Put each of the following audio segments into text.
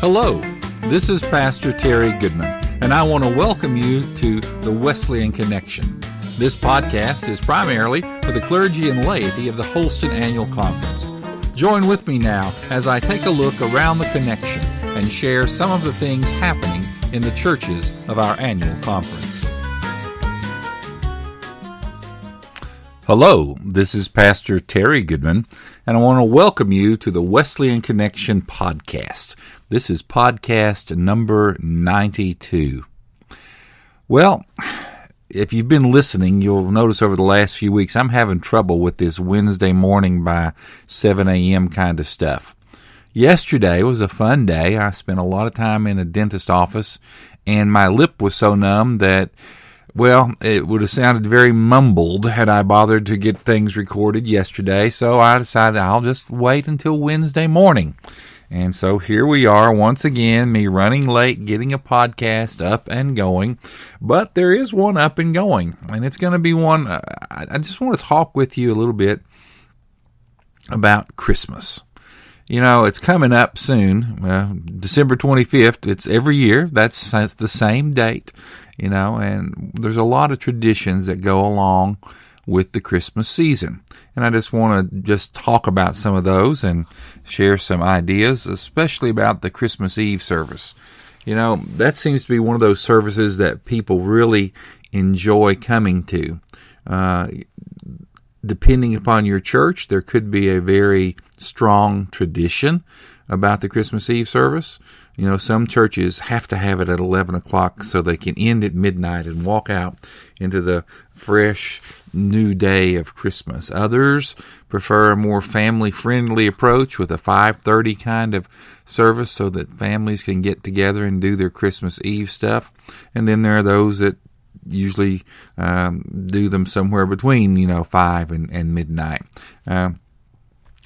Hello, this is Pastor Terry Goodman, and I want to welcome you to the Wesleyan Connection. This podcast is primarily for the clergy and laity of the Holston Annual Conference. Join with me now as I take a look around the Connection and share some of the things happening in the churches of our annual conference. Hello, this is Pastor Terry Goodman, and I want to welcome you to the Wesleyan Connection podcast. This is podcast number 92. Well, if you've been listening, you'll notice over the last few weeks I'm having trouble with this Wednesday morning by 7 a.m. kind of stuff. Yesterday was a fun day. I spent a lot of time in a dentist office, and my lip was so numb that, well, it would have sounded very mumbled had I bothered to get things recorded yesterday, so I decided I'll just wait until Wednesday morning. And so here we are once again, me running late, getting a podcast up and going. But there is one up and going, and it's going to be one. I just want to talk with you a little bit about Christmas. You know, it's coming up soon, December 25th. It's every year. That's the same date, you know, and there's a lot of traditions that go along with the Christmas season. And I just want to just talk about some of those and share some ideas, especially about the Christmas Eve service. You know, that seems to be one of those services that people really enjoy coming to. Depending upon your church, there could be a very strong tradition about the Christmas Eve service. You know, some churches have to have it at 11 o'clock so they can end at midnight and walk out into the fresh new day of Christmas. Others prefer a more family-friendly approach with a 5:30 kind of service so that families can get together and do their Christmas Eve stuff. And then there are those that usually do them somewhere between, 5 and midnight.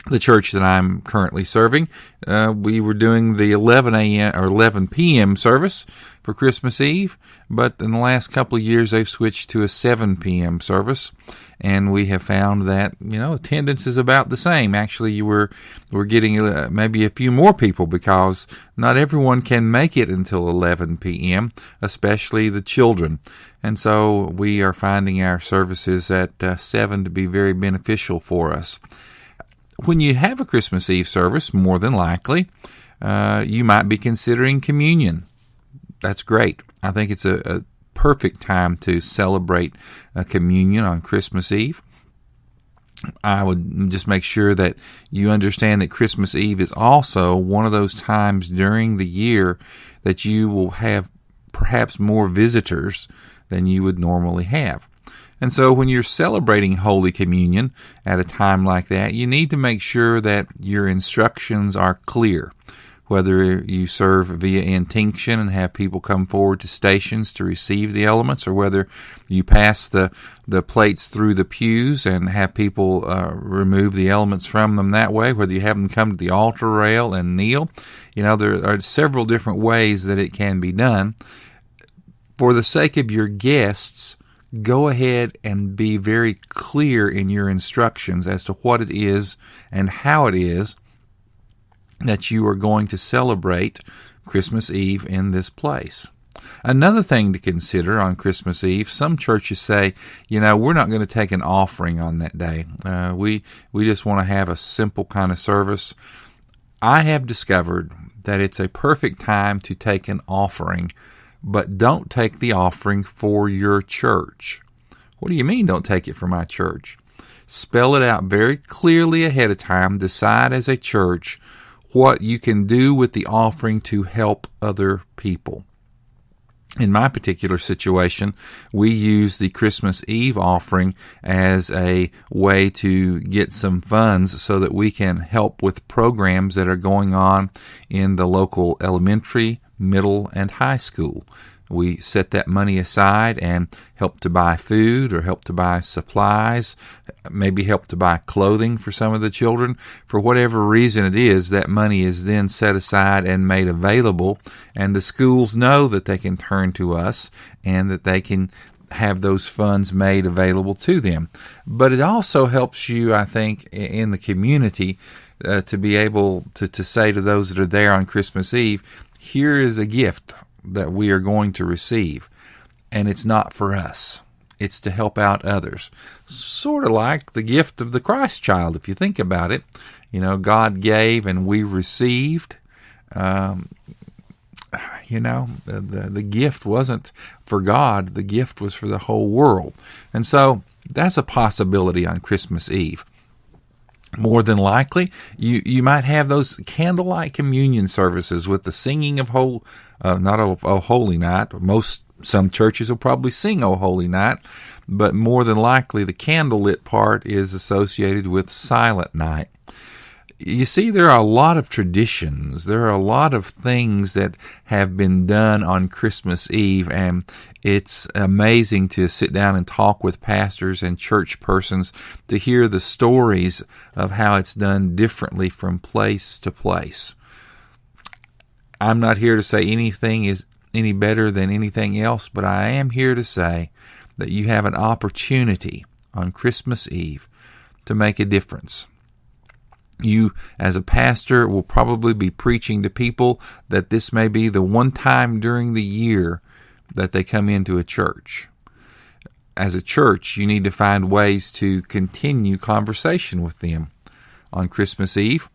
The church that I'm currently serving, we were doing the 11 a.m. or 11 p.m. service for Christmas Eve, but in the last couple of years they've switched to a 7 p.m. service, and we have found that attendance is about the same. Actually, we're getting maybe a few more people because not everyone can make it until 11 p.m., especially the children. And so we are finding our services at 7 to be very beneficial for us. When you have a Christmas Eve service, more than likely, you might be considering communion. That's great. I think it's a perfect time to celebrate communion on Christmas Eve. I would just make sure that you understand that Christmas Eve is also one of those times during the year that you will have perhaps more visitors than you would normally have. And so when you're celebrating Holy Communion at a time like that, you need to make sure that your instructions are clear. Whether you serve via intinction and have people come forward to stations to receive the elements, or whether you pass the plates through the pews and have people remove the elements from them that way, whether you have them come to the altar rail and kneel. There are several different ways that it can be done. For the sake of your guests, go ahead and be very clear in your instructions as to what it is and how it is that you are going to celebrate Christmas Eve in this place. Another thing to consider on Christmas Eve, some churches say, we're not going to take an offering on that day. We just want to have a simple kind of service. I have discovered that it's a perfect time to take an offering, but don't take the offering for your church. What do you mean don't take it for my church? Spell it out very clearly ahead of time. Decide as a church what you can do with the offering to help other people. In my particular situation, we use the Christmas Eve offering as a way to get some funds so that we can help with programs that are going on in the local elementary, middle, and high school. We set that money aside and help to buy food or help to buy supplies, maybe help to buy clothing for some of the children. For whatever reason it is, that money is then set aside and made available, and the schools know that they can turn to us and that they can have those funds made available to them. But it also helps you, I think, in the community to be able to say to those that are there on Christmas Eve, here is a gift that we are going to receive, and it's not for us. It's to help out others. Sort of like the gift of the Christ child, if you think about it. God gave and we received. The gift wasn't for God. The gift was for the whole world. And so that's a possibility on Christmas Eve. More than likely, you might have those candlelight communion services with the singing of Holy Night. Some churches will probably sing O Holy Night, but more than likely the candlelit part is associated with Silent Night. You see, there are a lot of traditions. There are a lot of things that have been done on Christmas Eve, and it's amazing to sit down and talk with pastors and church persons to hear the stories of how it's done differently from place to place. I'm not here to say anything is any better than anything else, but I am here to say that you have an opportunity on Christmas Eve to make a difference. You, as a pastor, will probably be preaching to people that this may be the one time during the year that they come into a church. As a church, you need to find ways to continue conversation with them on Christmas Eve.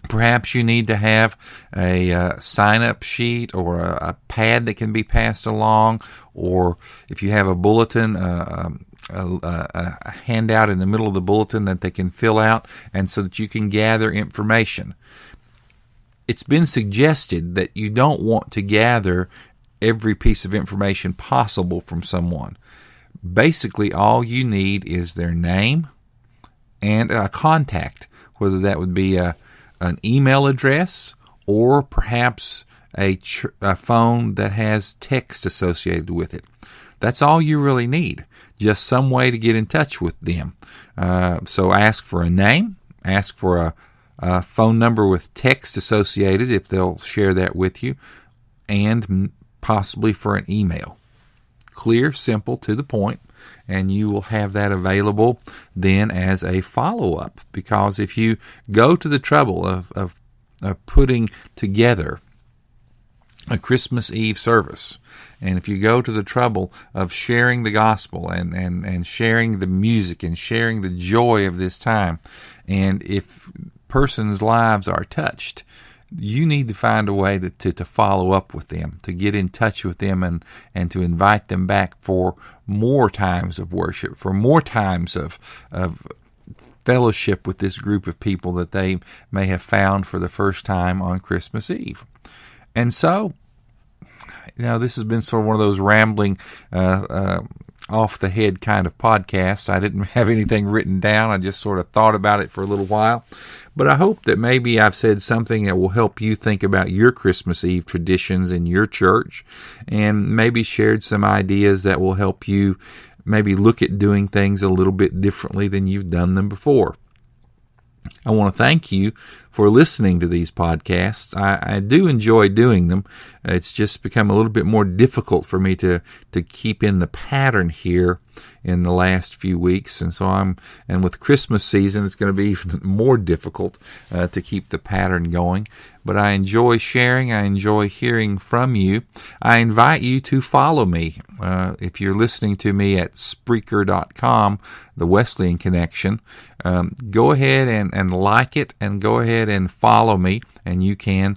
Perhaps you need to have a sign-up sheet or a pad that can be passed along, or if you have a bulletin, a handout in the middle of the bulletin that they can fill out, and so that you can gather information. It's been suggested that you don't want to gather every piece of information possible from someone. Basically, all you need is their name and a contact, whether that would be an email address or perhaps a phone that has text associated with it. That's all you really need. Just some way to get in touch with them. So ask for a name, ask for a phone number with text associated if they'll share that with you, and possibly for an email. Clear, simple, to the point, and you will have that available then as a follow-up. Because if you go to the trouble of putting together a Christmas Eve service, and if you go to the trouble of sharing the gospel and sharing the music and sharing the joy of this time, and if persons' lives are touched, you need to find a way to follow up with them, to get in touch with them and to invite them back for more times of worship, for more times of fellowship with this group of people that they may have found for the first time on Christmas Eve. And so, this has been sort of one of those rambling, off-the-head kind of podcasts. I didn't have anything written down. I just sort of thought about it for a little while. But I hope that maybe I've said something that will help you think about your Christmas Eve traditions in your church, and maybe shared some ideas that will help you maybe look at doing things a little bit differently than you've done them before. I want to thank you for listening to these podcasts. I do enjoy doing them. It's just become a little bit more difficult for me to keep in the pattern here in the last few weeks. And with Christmas season, it's going to be even more difficult to keep the pattern going. But I enjoy sharing. I enjoy hearing from you. I invite you to follow me. If you're listening to me at Spreaker.com, the Wesleyan Connection, go ahead and like it, and go ahead and follow me, and you can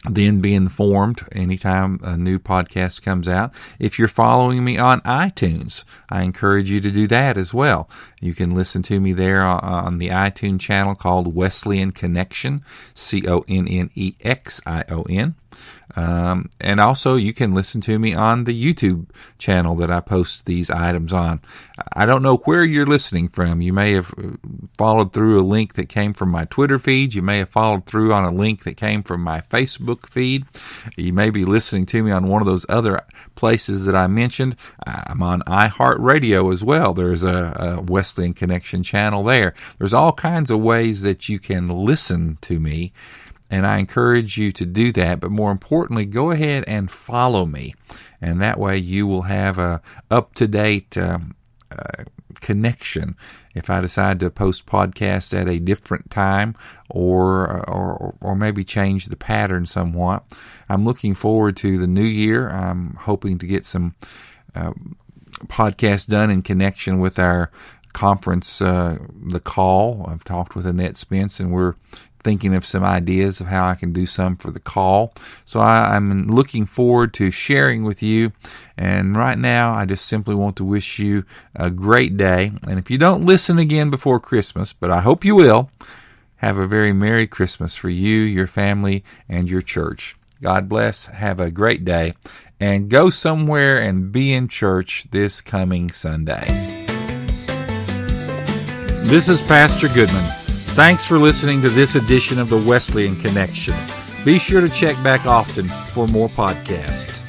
then be informed anytime a new podcast comes out. If you're following me on iTunes, I encourage you to do that as well. You can listen to me there on the iTunes channel called Wesleyan Connection, Connexion. And also you can listen to me on the YouTube channel that I post these items on. I don't know where you're listening from. You may have followed through a link that came from my Twitter feed. You may have followed through on a link that came from my Facebook feed. You may be listening to me on one of those other places that I mentioned. I'm on iHeartRadio as well. There's a Wesleyan Connection channel there. There's all kinds of ways that you can listen to me, and I encourage you to do that. But more importantly, go ahead and follow me. And that way you will have a up-to-date connection if I decide to post podcasts at a different time or maybe change the pattern somewhat. I'm looking forward to the new year. I'm hoping to get some podcasts done in connection with our conference, The Call. I've talked with Annette Spence, and we're thinking of some ideas of how I can do some for the call. So I'm looking forward to sharing with you. And right now, I just simply want to wish you a great day. And if you don't listen again before Christmas, but I hope you will, have a very Merry Christmas for you, your family, and your church. God bless. Have a great day. And go somewhere and be in church this coming Sunday. This is Pastor Goodman. Thanks for listening to this edition of the Wesleyan Connection. Be sure to check back often for more podcasts.